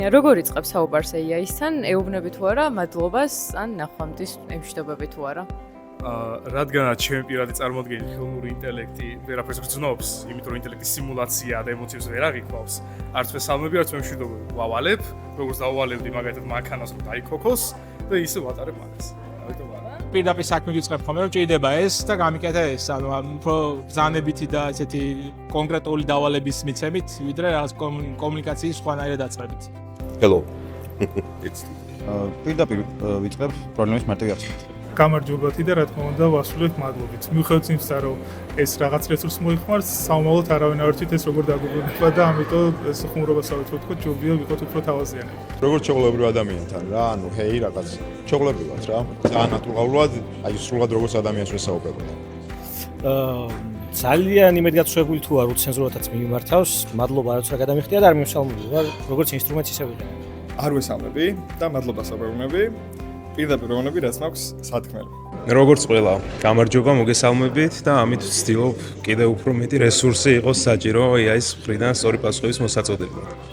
როგორ იწყებს საუბარს AI-სთან? ეუბნები თუ არა მადლობას ან ნახვამდის ემშვიდობები თუ არა? რადგანაც ჩემი პირადი წარმოდგენით ხელოვნური ინტელექტი ვერაფერს გრძნობს, იმიტომ რომ ინტელექტის სიმულაცია და ემოციებს ვერ აღიქვავს, არც მე სალმები, არც მე მშვიდობები ვავალებ, როგორც დავავალებდი მაგათად მანქანას რომ დაიქოქოს და ისე ვატარებ მაგას. ამიტომ არა. პირდაპირ საქმე ვიწყებ ხოლმე, რომ ჭირდება ეს და გამიკეთე ეს, ანუ უფრო ბრძანებითი და ესეთი კონკრეტული დავალების მიცემით, ვიდრე რაღაც კომუნიკაციის სხვანაირად დაწყებით. Hello. პირდაპირ ვიწყებ პრობლემის მარტივი აღწერით. გამარჯობათი და რა თქმა უნდა ვასრულებთ მადლობით. მიუხედავად იმისა, რომ ეს რაღაც რესურს მოიხმარს, საომალოდ არავინ არ ვიცით ეს როგორ დაგვიბრუნება და ამიტომ ეს ხუმრობას ავეთქო თქო, ჯობია ვიყოთ უფრო თავაზიანები. როგორც ჩაოლებრივ ადამიანთან რა, ანუ ჰეი რაღაც ჩაოლებრივად რა. ძალიან ნატურალურად, აი სრულად როგორც ადამიანს ვესაუბრებოდი. ძალიან იმედგაცრუებული თუ არ უცენზურათაც მიმართავს, მადლობა რაც რა გადამიხდია და არ მიმსალმები ვარ, როგორც ინსტრუმენტს ისე ვიყენებ. არ ვესალმები და მადლობას აბრუნები. პირდაპირ ვეუბნები, რაც მაქვს სათქმელი. როგორც ყველა, გამარჯობა მოგესალმებით და ამით ვცდილობ კიდევ უფრო მეტი რესურსი იყოს საჭირო AI-ის მხრიდან სწორი პასუხების მოსაწოდებლად.